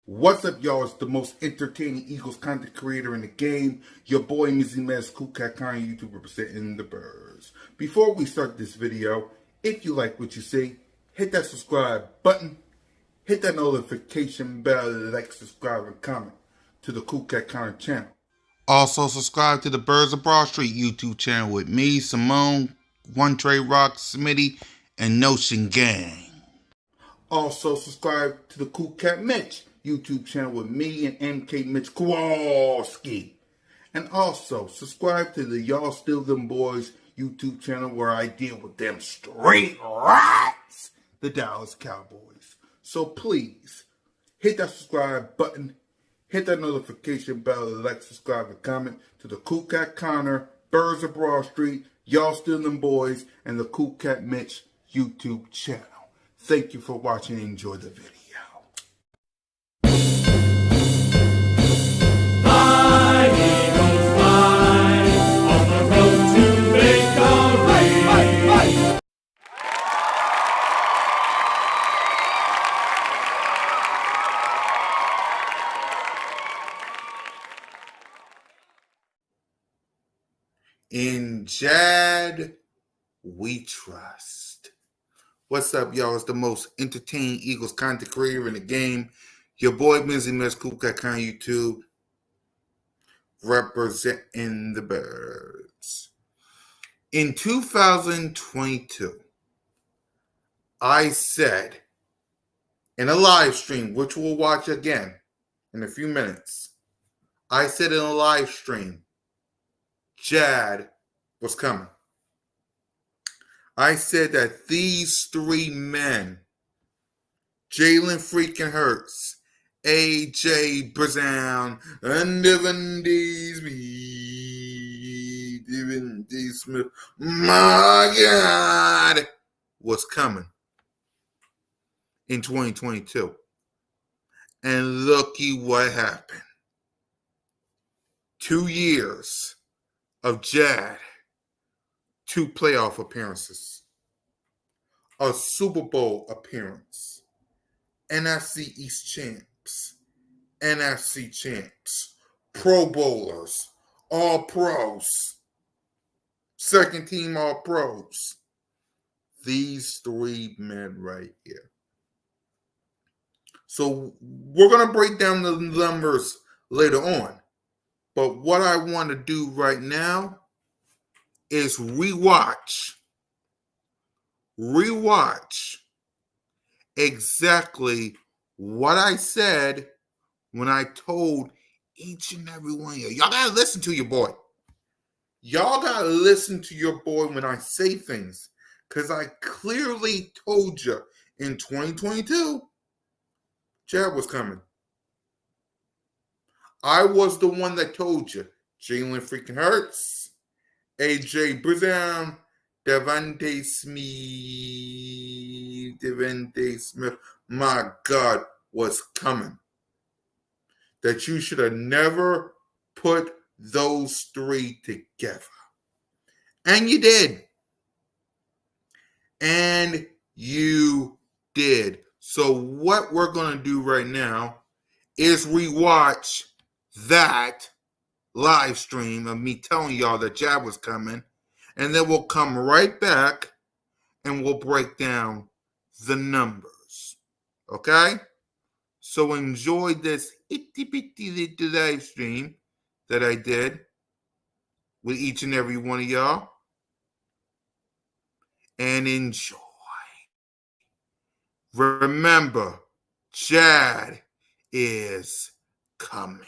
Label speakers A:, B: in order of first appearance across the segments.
A: What's up, y'all? It's the most entertaining Eagles content creator in the game. Your boy, B.O.B.S, CoolCat-Mitch, YouTube representing the Birds. Before we start this video, if you like what you see, hit that subscribe button, hit that notification bell, like, subscribe, and comment to the CoolCat-Mitch channel. Also, subscribe to the Birds of Broad Street YouTube channel with me, Simone, One Trey Rock, Smitty, and Notion Gang. Also, subscribe to the CoolCat-Mitch YouTube channel with me and MK Mitch Kowalski. And also, subscribe to the Y'all Still Them Boys YouTube channel where I deal with them straight rats, the Dallas Cowboys. So please, hit that subscribe button, hit that notification bell, like, subscribe, and comment to the CoolCat-Mitch, Birds of Broad Street, Y'all Still Them Boys, and the CoolCat-Mitch YouTube channel. Thank you for watching and enjoy the video.
B: Fly, Eagles, fly, on the road to victory.
A: In J.A.D, we trust. What's up, y'all? It's the most entertaining Eagles content creator in the game. Your boy, B.O.B.S, CoolCat-Mitch, YouTube, representing the Birds. In 2022, I said in a live stream, which we'll watch again in a few minutes, I said in a live stream, J.A.D was coming. I said that these three men, Jalen freaking Hurts, A.J. Brown, and D. Smith, my God, was coming in 2022. And looky what happened. 2 years of J.A.D, 2 playoff appearances, a Super Bowl appearance, NFC East champs, NFC champs, Pro Bowlers, All Pros, second team All Pros. These three men right here. So we're going to break down the numbers later on. But what I want to do right now is rewatch exactly what I said when I told each and every one of you. Y'all got to listen to your boy. Y'all got to listen to your boy when I say things. Because I clearly told you in 2022, J.A.D was coming. I was the one that told you. Jalen freaking Hurts, A.J. Brown, Devontae Smith, my God, was coming. That you should have never put those three together. And you did. And you did. So what we're going to do right now is rewatch that live stream of me telling y'all that J.A.D was coming. And then we'll come right back and we'll break down the numbers. Okay? So enjoy this itty bitty little live stream that I did with each and every one of y'all. And enjoy. Remember, J.A.D is coming.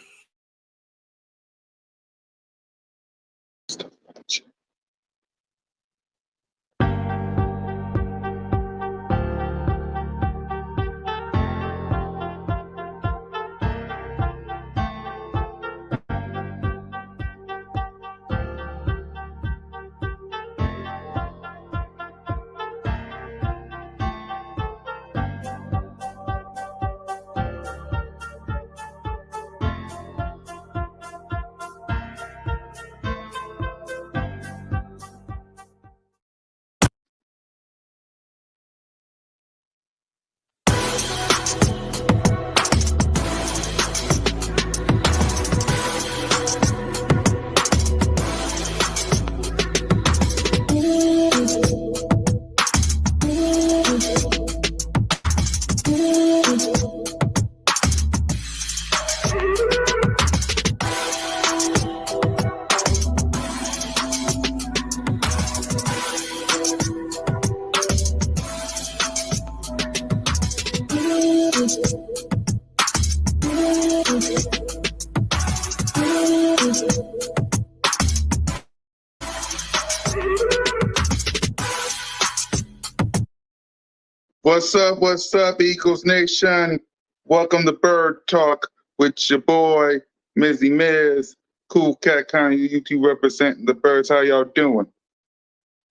A: What's up, Eagles Nation? Welcome to Bird Talk with your boy, Mizzy Miz, Cool Cat County YouTube representing the Birds. How y'all doing?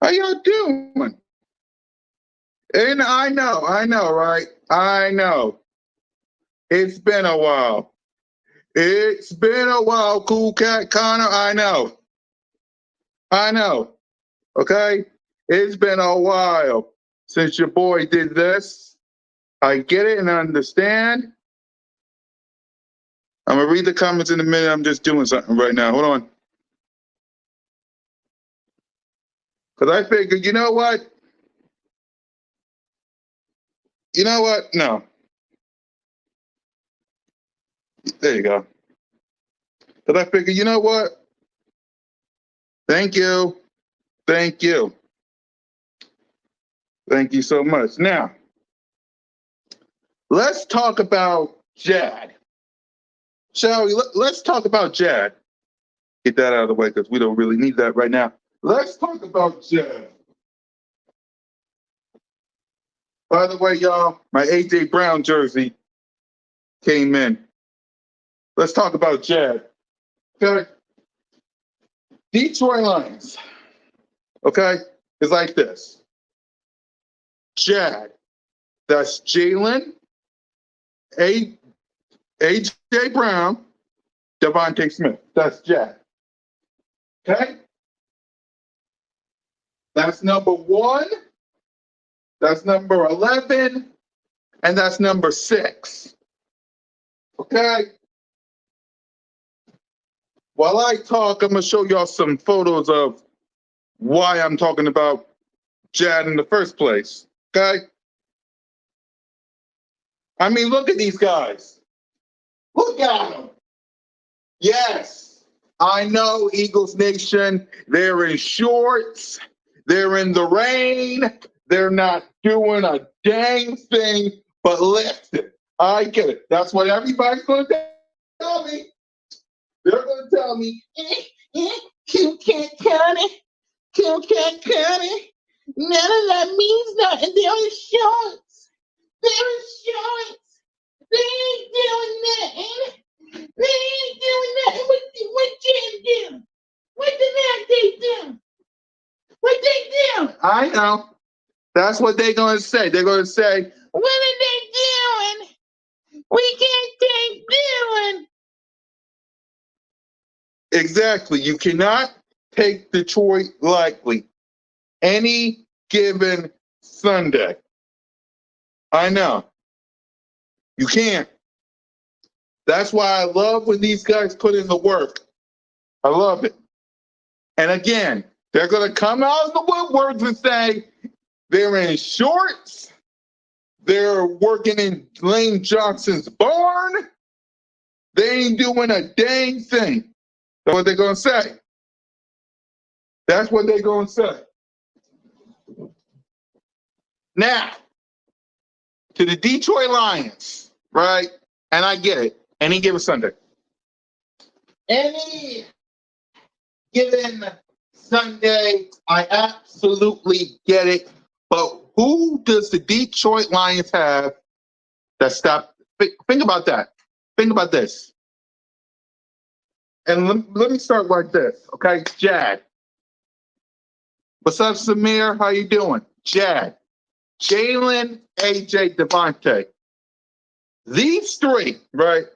A: How y'all doing? And I know, right? I know. It's been a while. It's been a while, Cool Cat Connor. I know. Okay? It's been a while since your boy did this. I get it and understand. I'm going to read the comments in a minute. I'm just doing something right now. Hold on. Because I figured, you know what? No. There you go. Because I figured, you know what? Thank you. Thank you. Thank you so much. Now, let's talk about J.A.D. Shall we? Let's talk about J.A.D. Get that out of the way because we don't really need that right now. Let's talk about J.A.D. By the way, y'all, my A.J. Brown jersey came in. Let's talk about J.A.D. Okay? Detroit Lions. Okay? It's like this. J.A.D. That's Jalen, A.J. Brown, Devontae Smith. That's J.A.D. Okay? That's number 1. That's number 11. And that's number 6. Okay? While I talk, I'm going to show y'all some photos of why I'm talking about J.A.D. in the first place. Okay? I mean, look at these guys. Look at them. Yes, I know, Eagles Nation. They're in shorts. They're in the rain. They're not doing a dang thing but lifting. I get it. That's what everybody's going to tell me. They're going to tell me, CoolCat County, CoolCat County. None of that means nothing. They're in shorts. They're in shorts. They ain't doing nothing. They ain't doing nothing. What J.A.D do? What did they do? What they do? I know. That's what they're going to say. They're going to say, what are they doing? We can't take doing. Exactly. You cannot take Detroit lightly. Any given Sunday. I know. You can't. That's why I love when these guys put in the work. I love it. And again, they're going to come out of the woodworks and say they're in shorts. They're working in Lane Johnson's barn. They ain't doing a dang thing. That's what they're going to say. That's what they're going to say. Now, to the Detroit Lions, right? And I get it. Any given Sunday. Any given Sunday, I absolutely get it. But who does the Detroit Lions have that stop? Think about that. Think about this. And let me start like this, okay? J.A.D. What's up, Samir? How you doing? J.A.D. Jalen, A.J., Devontae. These three, right?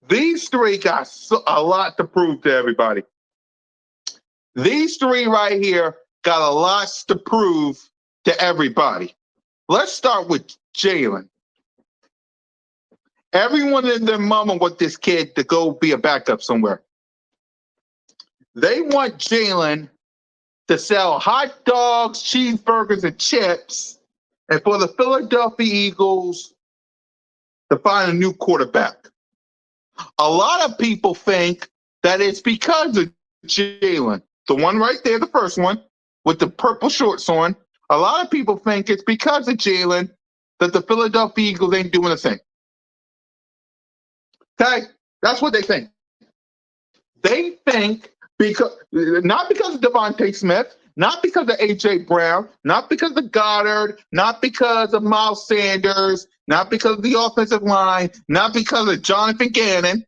A: These three got a lot to prove to everybody. These three right here got a lot to prove to everybody. Let's start with Jalen. Everyone and their mama want this kid to go be a backup somewhere. They want Jalen to sell hot dogs, cheeseburgers, and chips, and for the Philadelphia Eagles to find a new quarterback. A lot of people think that it's because of Jalen. The one right there, the first one, with the purple shorts on. A lot of people think it's because of Jalen that the Philadelphia Eagles ain't doing a thing. Okay? That's what they think. They think not because of Devontae Smith,
C: Not because of A.J. Brown, not because of Goddard, not because of Miles Sanders, not because of the offensive line, not because of Jonathan Gannon,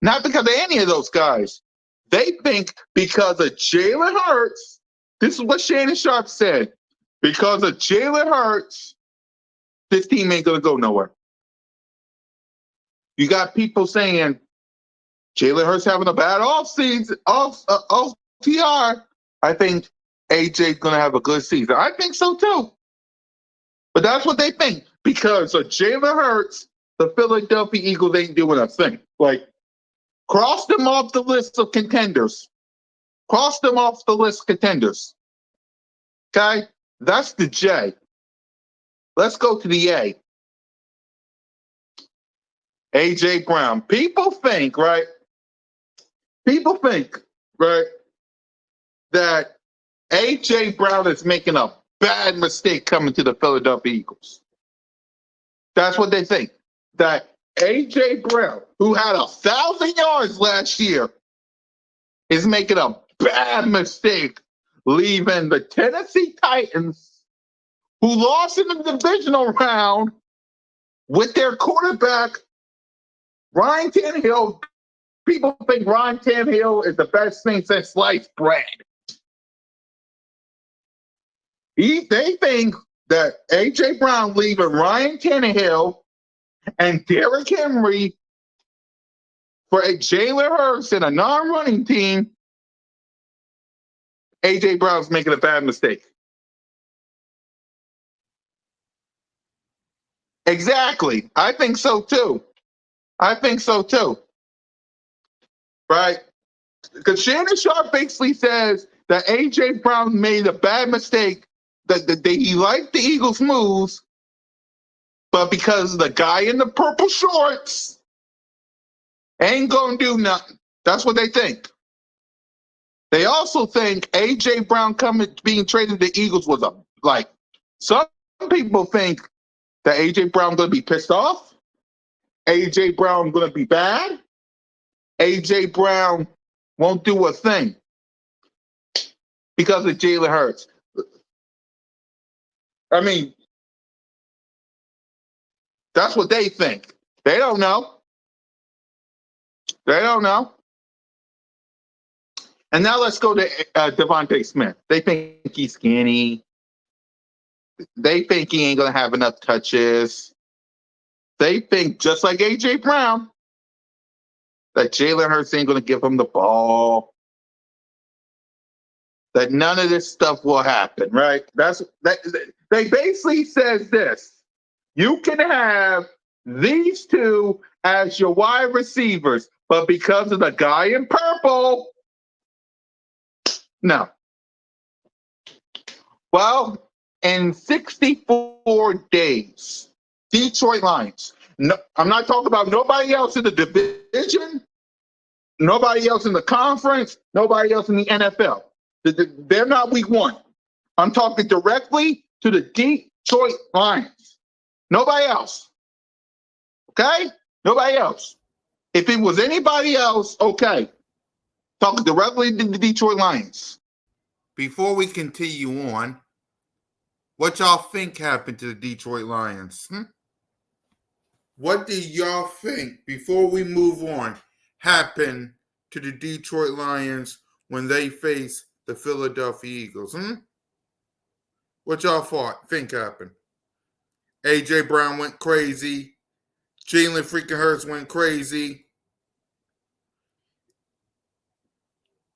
C: not because of any of those guys. They think because of Jalen Hurts, this is what Shannon Sharp said, because of Jalen Hurts, this team ain't going to go nowhere. You got people saying Jalen Hurts having a bad offseason, OTR. I think AJ's going to have a good season. I think so too. But that's what they think. Because of Jalen Hurts, the Philadelphia Eagles ain't doing a thing. Like, cross them off the list of contenders. Cross them off the list of contenders. Okay? That's the J. Let's go to the A. A.J. Brown. People think, right, that A.J. Brown is making a bad mistake coming to the Philadelphia Eagles. That's what they think. That A.J. Brown, who had 1,000 yards last year, is making a bad mistake leaving the Tennessee Titans, who lost in the divisional round with their quarterback, Ryan Tannehill. People think Ryan Tannehill is the best thing since sliced bread. They think that A.J. Brown leaving Ryan Tannehill and Derrick Henry for a Jalen Hurts and a non-running team, A.J. Brown's making a bad mistake. Exactly. I think so too. Right? Because Shannon Sharp basically says that A.J. Brown made a bad mistake, that he liked the Eagles' moves, but because the guy in the purple shorts ain't going to do nothing. That's what they think. They also think A.J. Brown being traded to the Eagles was some people think that A.J. Brown going to be pissed off. A.J. Brown going to be bad. A.J. Brown won't do a thing because of Jalen Hurts. I mean, that's what they think. They don't know. And now let's go to Devontae Smith. They think he's skinny. They think he ain't going to have enough touches. They think, just like A.J. Brown, that Jalen Hurts ain't going to give him the ball. That none of this stuff will happen, right? They basically says this. You can have these two as your wide receivers, but because of the guy in purple, no. Well, in 64 days, Detroit Lions. No, I'm not talking about nobody else in the division, nobody else in the conference, nobody else in the NFL. They're not week one. I'm talking directly to the Detroit Lions. Nobody else. Okay? Nobody else. If it was anybody else, okay. Talking directly to the Detroit Lions.
A: Before we continue on, what y'all think happened to the Detroit Lions? What do y'all think, before we move on, happened to the Detroit Lions when they face the Philadelphia Eagles? What y'all think happened? A.J. Brown went crazy. Jalen freaking Hurts went crazy.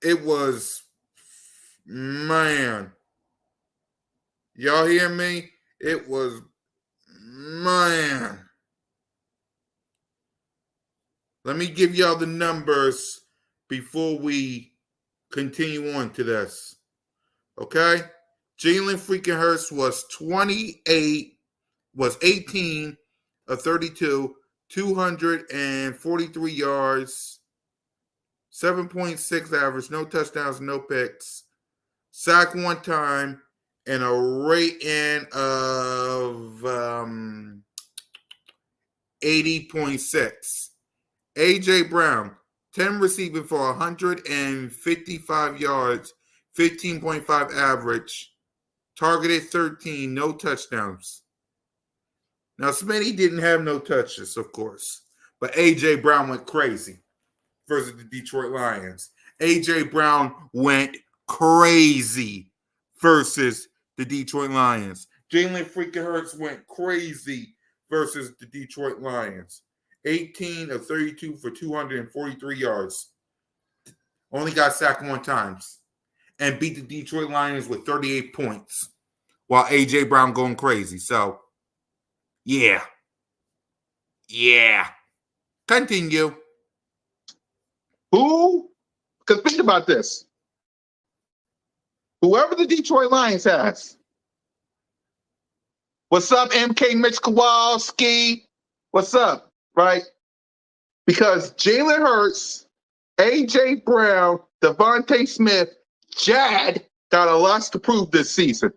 A: It was, man. Y'all hear me? It was, man. Let me give y'all the numbers before we continue on to this. Okay? Jalen freaking Hurts was 18 of 32, 243 yards, 7.6 average, no touchdowns, no picks, sack one time, and a rating of 80.6. A.J. Brown, 10 receiving for 155 yards, 15.5 average, targeted 13, no touchdowns. Now, Smitty didn't have no touches, of course, but A.J. Brown went crazy versus the Detroit Lions. A.J. Brown went crazy versus the Detroit Lions. Jalen freaking Hurts went crazy versus the Detroit Lions. 18 of 32 for 243 yards. Only got sacked one time. And beat the Detroit Lions with 38 points. While A.J. Brown going crazy. So, yeah. Yeah. Continue.
C: Who? Because think about this. Whoever the Detroit Lions has. What's up, MK Mitch Kowalski? What's up, right? Because Jalen Hurts, A.J. Brown, Devontae Smith, J.A.D got a lot to prove this season.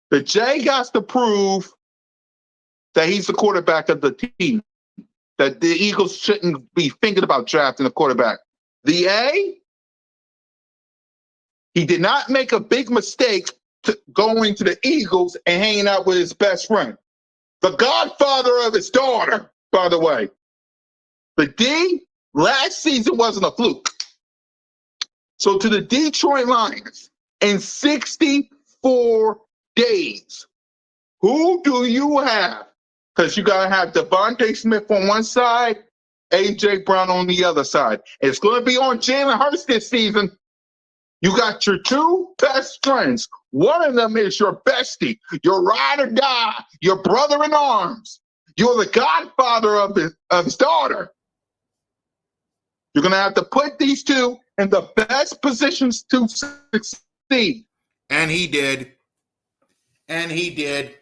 C: The J got to prove that he's the quarterback of the team, that the Eagles shouldn't be thinking about drafting a quarterback. The A, he did not make a big mistake going to the Eagles and hanging out with his best friend, the godfather of his daughter, by the way. The D, last season wasn't a fluke. So to the Detroit Lions, in 64 days, who do you have? Because you got to have Devontae Smith on one side, A.J. Brown on the other side. It's going to be on Jalen Hurts this season. You got your two best friends. One of them is your bestie, your ride or die, your brother in arms. You're the godfather of his daughter. You're going to have to put these two in the best positions to succeed.
A: And he did. And he did.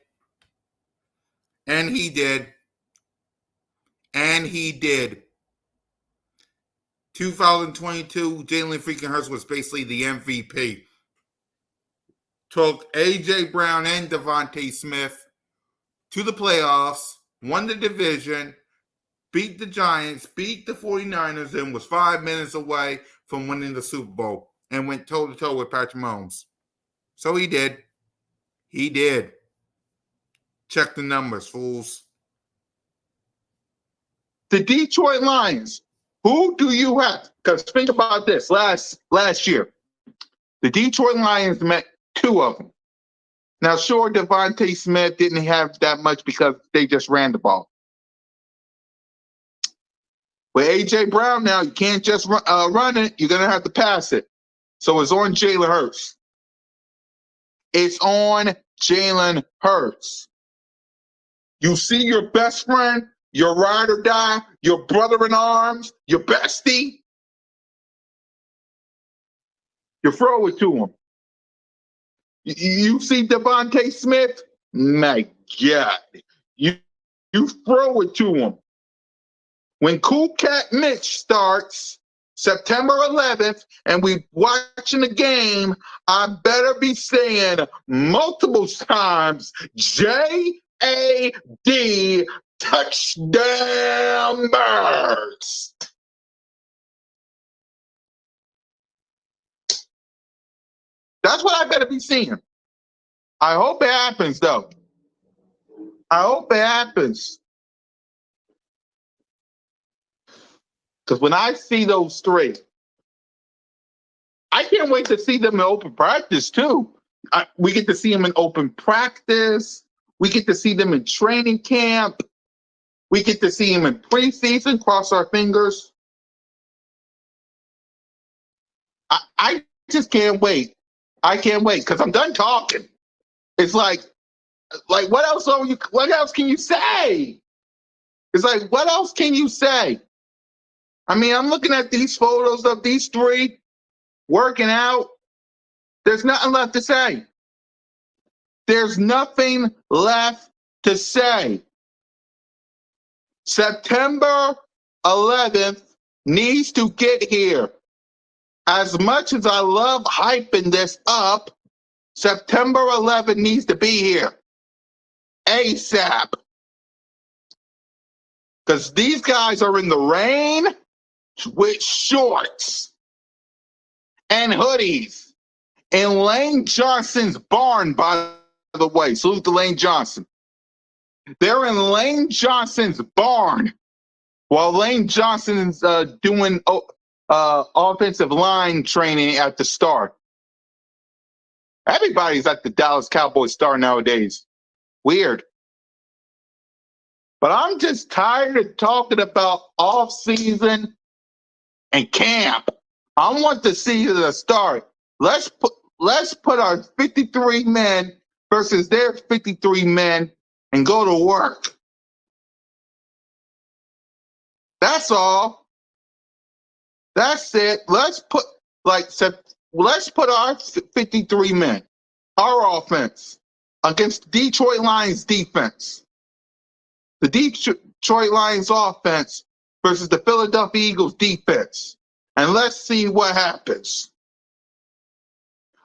A: And he did. And he did. 2022, Jalen freaking Hurts was basically the MVP. Took A.J. Brown and Devontae Smith to the playoffs, won the division, beat the Giants, beat the 49ers, and was 5 minutes away from winning the Super Bowl and went toe-to-toe with Patrick Mahomes. So he did. He did. Check the numbers, fools.
C: The Detroit Lions, who do you have? Because think about this. Last year, the Detroit Lions met two of them. Now, sure, Devontae Smith didn't have that much because they just ran the ball. With A.J. Brown now, you can't just run it. You're going to have to pass it. So it's on Jalen Hurts. It's on Jalen Hurts. You see your best friend, your ride or die, your brother in arms, your bestie. You throw it to him. You see Devontae Smith? My God. You throw it to him. When CoolCat-Mitch starts September 11th and we watching the game, I better be saying multiple times, J.A.D. touchdown Birds. That's what I better be seeing. I hope it happens, though. I hope it happens. Because when I see those three, I can't wait to see them in open practice, too. We get to see them in open practice. We get to see them in training camp. We get to see them in preseason. Cross our fingers. I just can't wait. I can't wait because I'm done talking. It's like what else can you say? It's like, what else can you say? I mean, I'm looking at these photos of these three working out. There's nothing left to say. There's nothing left to say. September 11th needs to get here. As much as I love hyping this up, September 11th needs to be here. ASAP. Because these guys are in the rain with shorts. and hoodies in Lane Johnson's barn, by the way. Salute to Lane Johnson. They're in Lane Johnson's barn while Lane Johnson's doing offensive line training at the Star. Everybody's at the Dallas Cowboys Star nowadays. Weird. But I'm just tired of talking about off-season and camp. I want the season to start. Let's put our 53 men versus their 53 men and go to work. That's all. That's it. Let's put our 53 men, our offense, against Detroit Lions defense. The Detroit Lions offense versus the Philadelphia Eagles defense. And let's see what happens.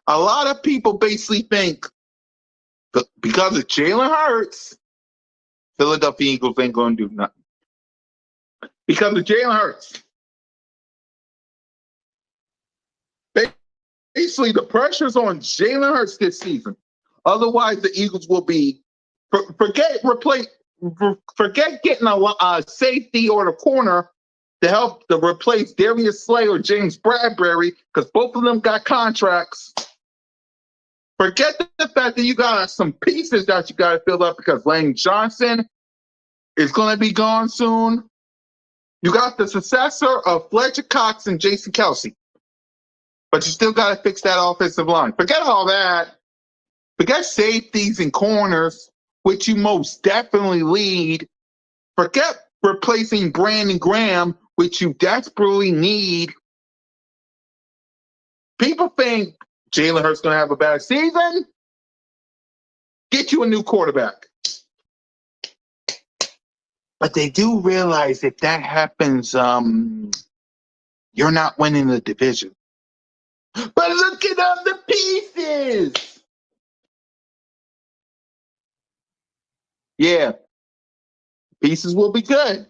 C: A lot of people basically think that because of Jalen Hurts, Philadelphia Eagles ain't going to do nothing. Because of Jalen Hurts. Basically, the pressure's on Jalen Hurts this season. Otherwise, the Eagles will be forget getting a safety or the corner to help to replace Darius Slay or James Bradbury, because both of them got contracts. Forget the fact that you got some pieces that you got to fill up because Lane Johnson is going to be gone soon. You got the successor of Fletcher Cox and Jason Kelsey. But you still got to fix that offensive line. Forget all that. Forget safeties and corners, which you most definitely lead. Forget replacing Brandon Graham, which you desperately need. People think Jalen Hurts going to have a bad season. Get you a new quarterback. But they do realize if that happens, you're not winning the division. But look at all the pieces. Yeah. Pieces will be good.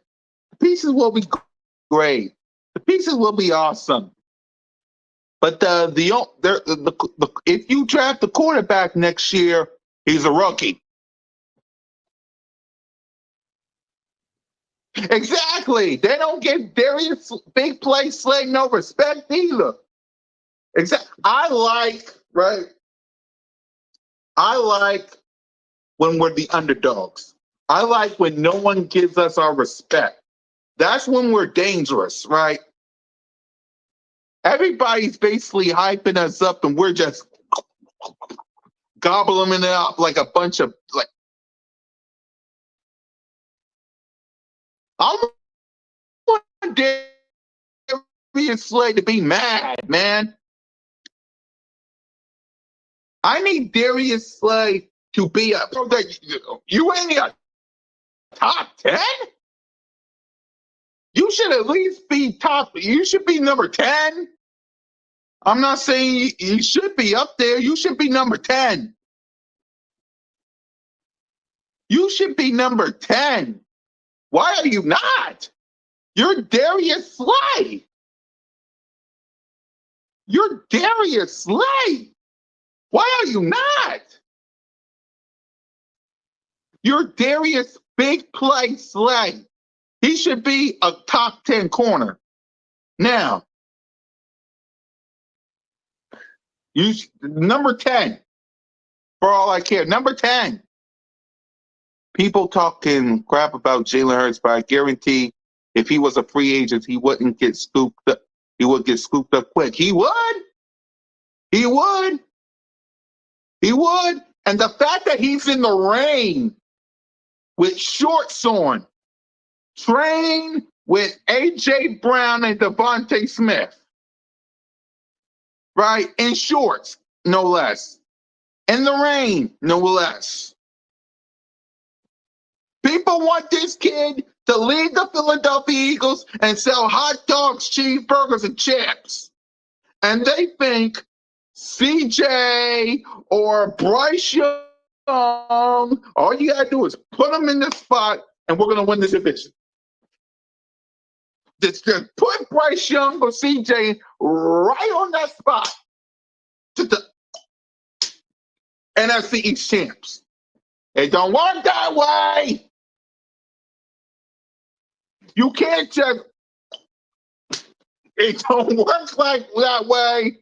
C: The pieces will be great. The pieces will be awesome. But if you draft the quarterback next year, he's a rookie. Exactly. They don't give Darius Big Play Slay no respect either. Exactly. I like when we're the underdogs. I like when no one gives us our respect. That's when we're dangerous, right? Everybody's basically hyping us up and we're just gobbling it up like a bunch of I want Darius Slay to be mad, man. I need Darius Slay to be you ain't a top 10? You should at least be you should be number 10. I'm not saying you should be up there. You should be number 10. You should be number 10. Why are you not? You're Darius Slay. You're Darius Slay. Why are you not? You're Darius Big Play Slay. He should be a top 10 corner. Now, number 10, for all I care, number 10. People talking crap about Jalen Hurts, but I guarantee if he was a free agent, he wouldn't get scooped up. He would get scooped up quick. He would. He would. He would. And the fact that he's in the rain with shorts on, training with A.J. Brown and Devontae Smith, right? In shorts, no less. In the rain, no less. People want this kid to lead the Philadelphia Eagles and sell hot dogs, cheeseburgers, and chips. And they think CJ or Bryce Young, all you got to do is put them in the spot and we're going to win the division. just put Bryce Young or CJ right on that spot to the NFC East champs. It don't work that way. You can't just, it don't work like that way.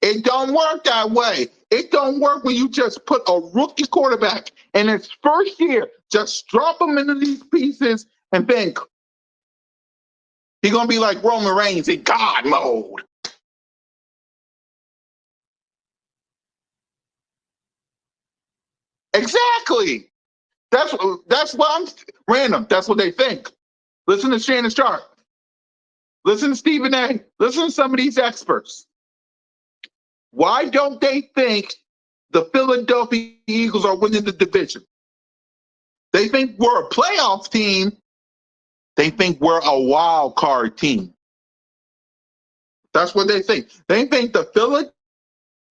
C: It don't work that way. It don't work when you just put a rookie quarterback in his first year, just drop him into these pieces and think he's going to be like Roman Reigns in God mode. Exactly. That's what I'm random. That's what they think. Listen to Shannon Sharp. Listen to Stephen A. Listen to some of these experts. Why don't they think the Philadelphia Eagles are winning the division? They think we're a playoff team. They think we're a wild card team. That's what they think. They think the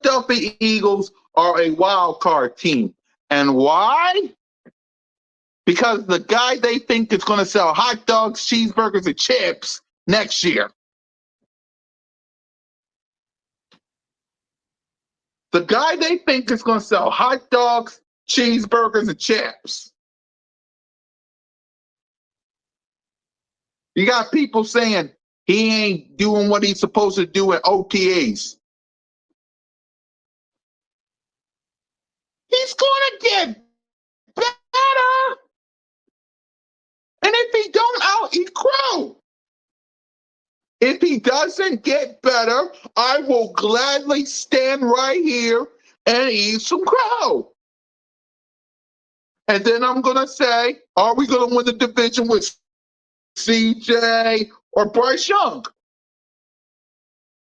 C: Philadelphia Eagles are a wild card team. And why? Because the guy they think is going to sell hot dogs, cheeseburgers, and chips next year. The guy they think is going to sell hot dogs, cheeseburgers, and chips. You got people saying he ain't doing what he's supposed to do at OTAs. He's going to get better. And if he don't, I'll eat crow. If he doesn't get better, I will gladly stand right here and eat some crow. And then I'm going to say, are we going to win the division with CJ or Bryce Young?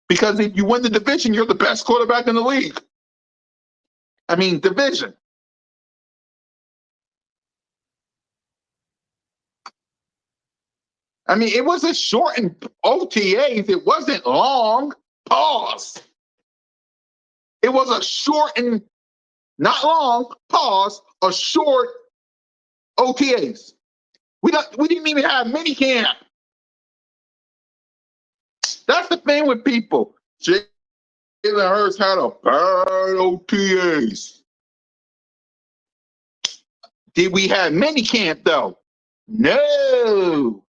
C: Because if you win the division, you're the best quarterback in the league. I mean, division. I mean, it was a shortened OTAs. It wasn't long. Pause. It was a shortened, not long, pause, a short OTAs. We didn't even have minicamp. That's the thing with people. Jalen Hurts had a bad OTAs. Did we have minicamp though? No.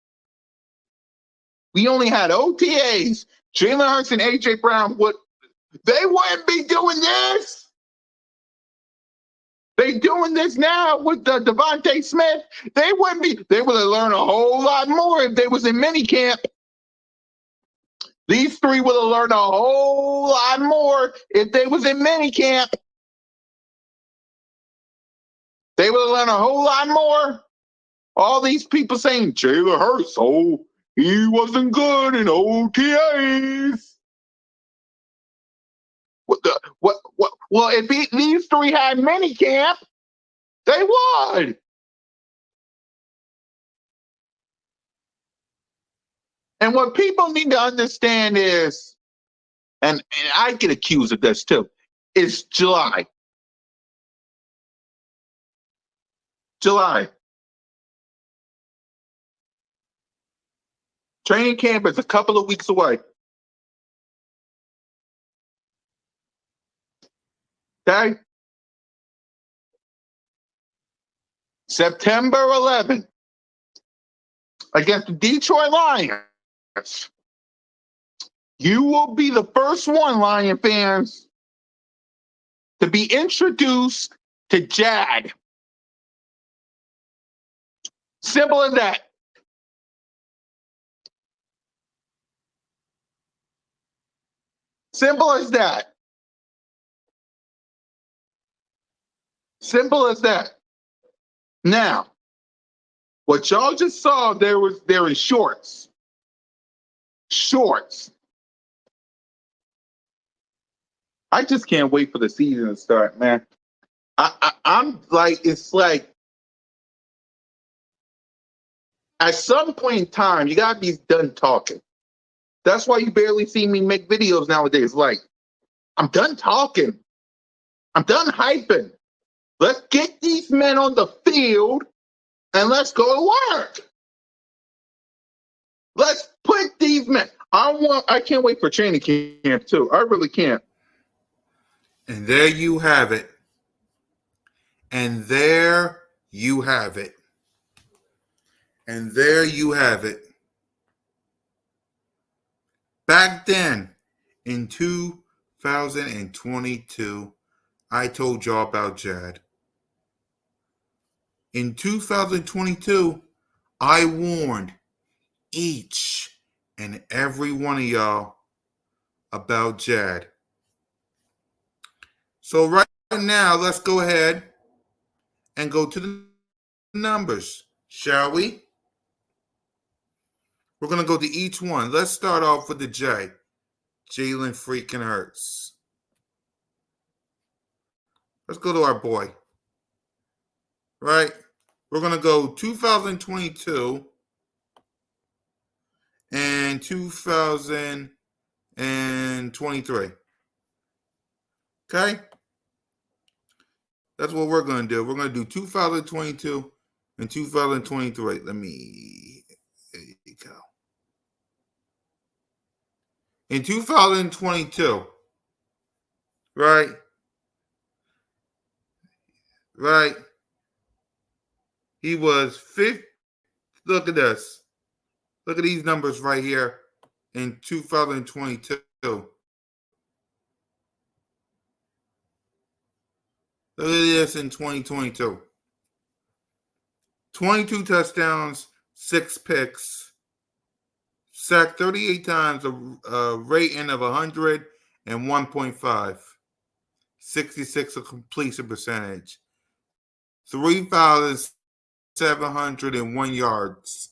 C: We only had OTAs. Jalen Hurts and A.J. Brown they wouldn't be doing this. They doing this now with Devontae Smith. They wouldn't be. They would have learned a whole lot more if they was in minicamp. These three would have learned a whole lot more if they was in minicamp. They would have learned a whole lot more. All these people saying Jalen Hurts, he wasn't good in OTAs. Well, if these three had minicamp, they would. And what people need to understand is, and I get accused of this too, is July. Training camp is a couple of weeks away. Okay? September 11th against the Detroit Lions. You will be the first one, Lion fans, to be introduced to J.A.D. Simple as that. Simple as that. Simple as that. Now, what y'all just saw there in shorts. Shorts. I just can't wait for the season to start, man. I'm like, it's like, at some point in time, you gotta be done talking. That's why you barely see me make videos nowadays. Like, I'm done talking. I'm done hyping. Let's get these men on the field. field and let's go to work. Let's put these men. I can't wait for training camp too. I really can't.
A: And there you have it. And there you have it. And there you have it. Back then, in 2022, I told y'all about J.A.D. In 2022, I warned each and every one of y'all about J.A.D. So right now, let's go ahead and go to the numbers, shall we? We're going to go to each one. Let's start off with the J. Jalen freaking Hurts. Let's go to our boy. Right? We're going to go 2022 and 2023. Okay? That's what we're going to do. We're going to do 2022 and 2023. There you go. In 2022, right? He was fifth. Look at this. Look at these numbers right here in 2022. Look at this in 2022. 22 touchdowns, 6 picks, sacked 38 times, a rating of 101.5, 66 a completion percentage, 3,701 yards.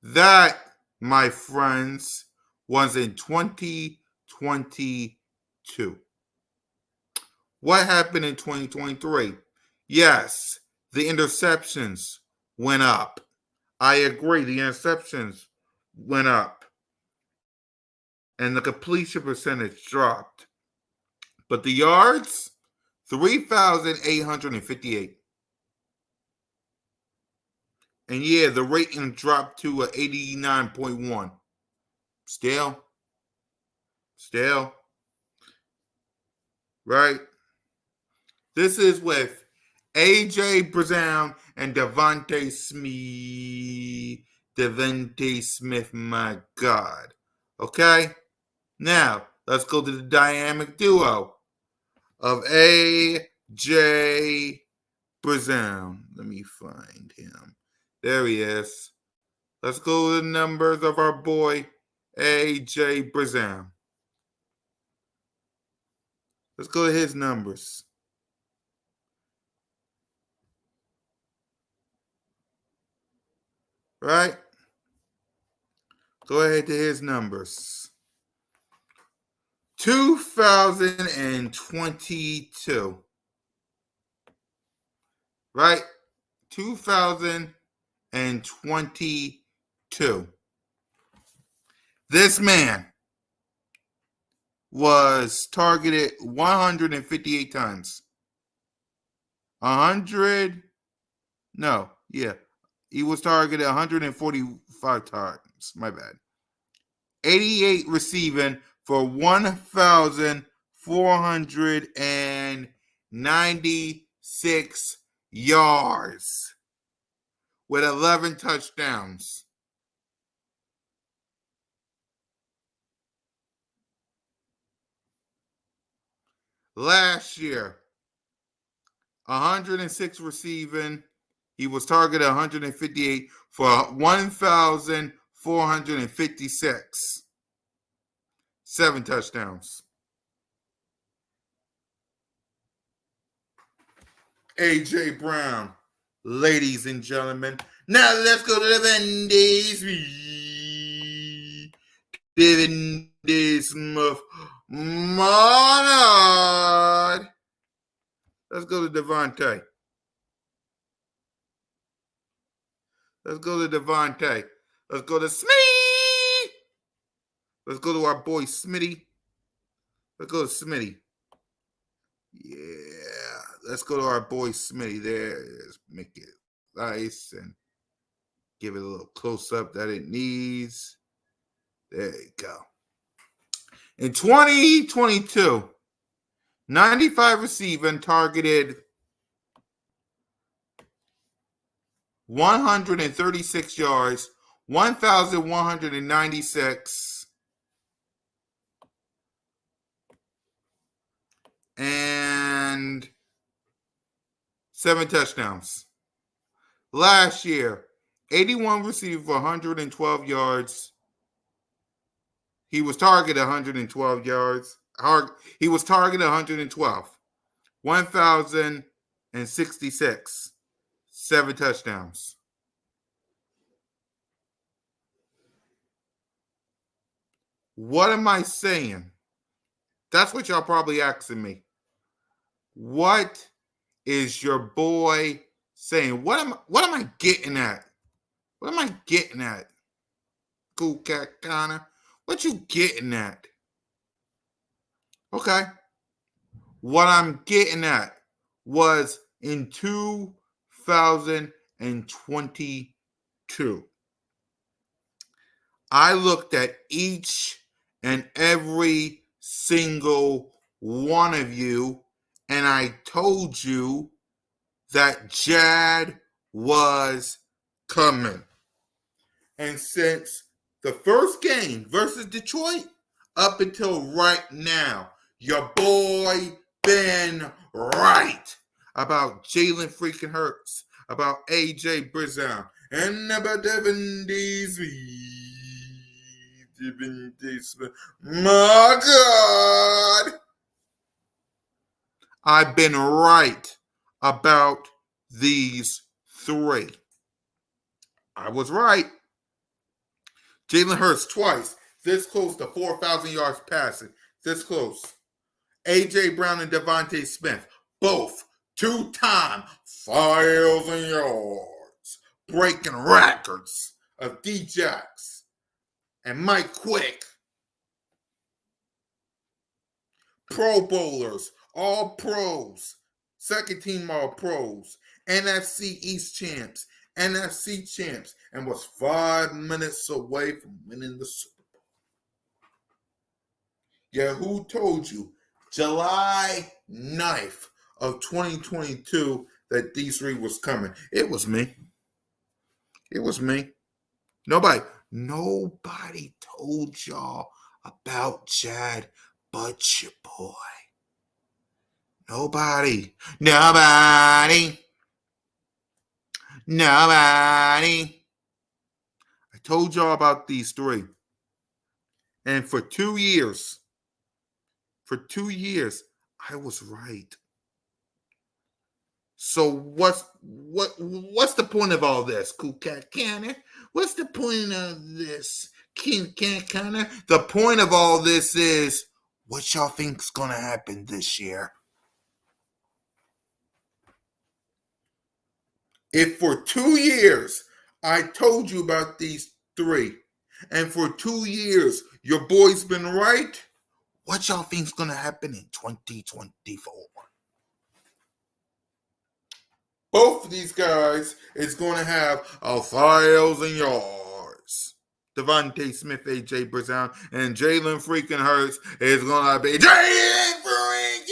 A: That, my friends, was in 2022. What happened in 2023? Yes, the interceptions went up. I agree, the interceptions went up. And the completion percentage dropped. But the yards, 3,858. And yeah, the rating dropped to 89.1. Still. Right? This is with A.J. Brown and Devontae Smith, my God. Okay? Now, let's go to the dynamic duo of A.J. Brown. Let me find him. There he is. Let's go to the numbers of our boy, A.J. Brown. Let's go to his numbers. Right? Go ahead to his numbers. 2022. Right? 2022. This man was targeted 158 times. 100? No, yeah. He was targeted 145 times. My bad. 88 receiving for 1,496 yards with 11 touchdowns. Last year, 106 receiving. He was targeted 158 for 1,456. 7 touchdowns. A.J. Brown, ladies and gentlemen. Now let's go to the Vendee Smith Monad. Let's go to Devontae. Let's go to Devontae. Let's go to Smitty. Let's go to our boy Smitty. Let's go to Smitty. Yeah. let's go to our boy Smitty there. Let's make it nice and give it a little close up that it needs. There you go. In 2022, 95 receiving targeted 136 yards, 1,196, and 7 touchdowns. Last year, 81 received for 112 yards. He was targeted 112 yards. He was targeted 112. 1,066. 7 touchdowns. What am I saying? That's what y'all probably asking me. What is your boy saying? What am I getting at? What am I getting at? Cool Cat Connor. What you getting at? Okay. What I'm getting at was in 2022. I looked at each and every single one of you, and I told you that J.A.D was coming. And since the first game versus Detroit, up until right now, your boy been right about Jalen freaking Hurts, about A.J. Brown, and about Devin Smith. My God! I've been right about these 3. I was right. Jalen Hurts twice, this close to 4,000 yards passing, this close. A.J. Brown and Devontae Smith, both 2-time 5,000 yards, breaking records of D-Jax and Mike Quick. Pro Bowlers, all pros, second team all pros, NFC East champs, NFC champs, and was 5 minutes away from winning the Super Bowl. Yeah, who told you July 9th of 2022 that these 3 was coming? It was me. It was me. Nobody told y'all about J.A.D but your boy. Nobody. I told y'all about these 3. And for 2 years, I was right. So what's the point of all this, Cool Cat Cannon? What's the point of this, King Cat Cannon? The point of all this is, what y'all think's gonna happen this year? If for 2 years I told you about these 3, and for 2 years your boy's been right, what y'all think's gonna happen in 2024? Both of these guys is gonna have 1,000 yards. Devontae Smith, A.J. Brown, and Jalen freaking Hurts is gonna be Jalen freaking.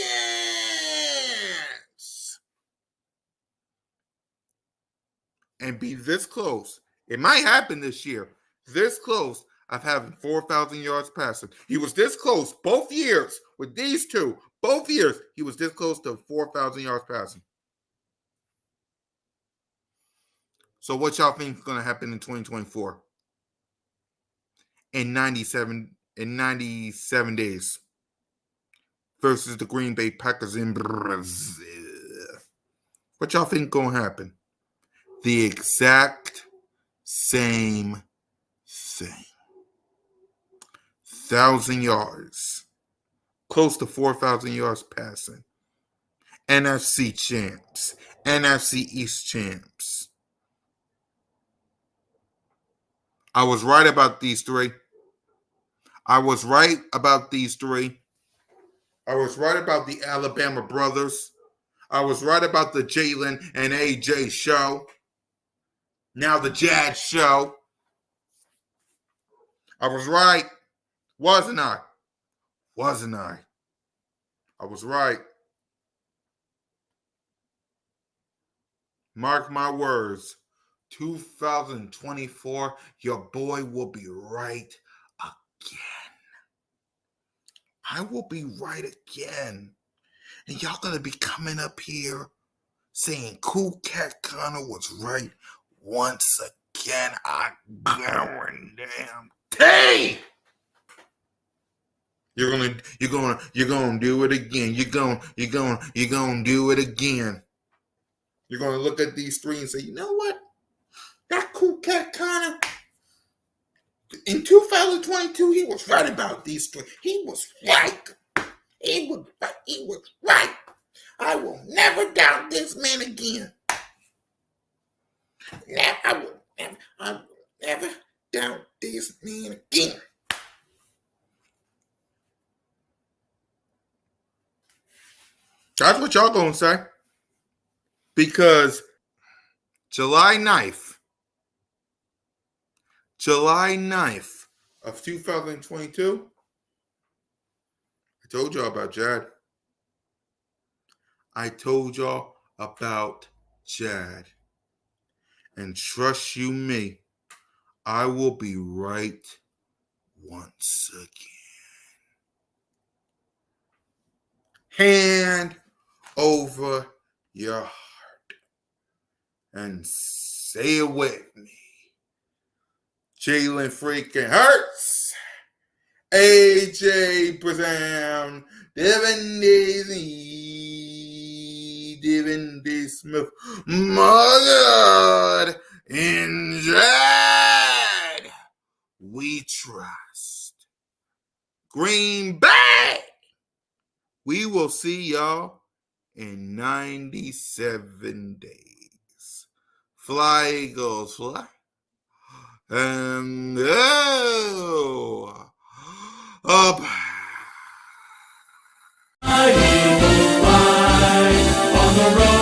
A: And be this close. It might happen this year. This close of having 4,000 yards passing. He was this close both years with these 2. Both years, he was this close to 4,000 yards passing. So what y'all think is going to happen in 2024? In 97 days versus the Green Bay Packers in Brazil. What y'all think going to happen? The exact same thing. 1,000 yards. Close to 4,000 yards passing. NFC champs. NFC East champs. I was right about these 3. I was right about the Alabama brothers. I was right about the Jalen and AJ show. Now the J.A.D show. I was right, wasn't I? Wasn't I? I was right. Mark my words. 2024, your boy will be right again. I will be right again. And y'all gonna be coming up here saying Cool Cat Connor was right once again. I guarantee. You're gonna do it again. You're gonna do it again. You're gonna look at these three and say, you know what? That Cool Cat Connor, in 2022, he was right about these three. He was right. He was right. I will never doubt this man again. I will never doubt this man again. That's what y'all gonna say. Because July 9th of 2022, I told y'all about J.A.D. I told y'all about J.A.D. And trust you me, I will be right once again. Hand over your heart and say it with me. Jalen freaking Hurts, AJ Brown, Devin D. Smith, my God, in J.A.D. we trust. Green Bay, we will see y'all in 97 days. Fly, Eagles, fly. And go up.
B: My eagles fly on the road.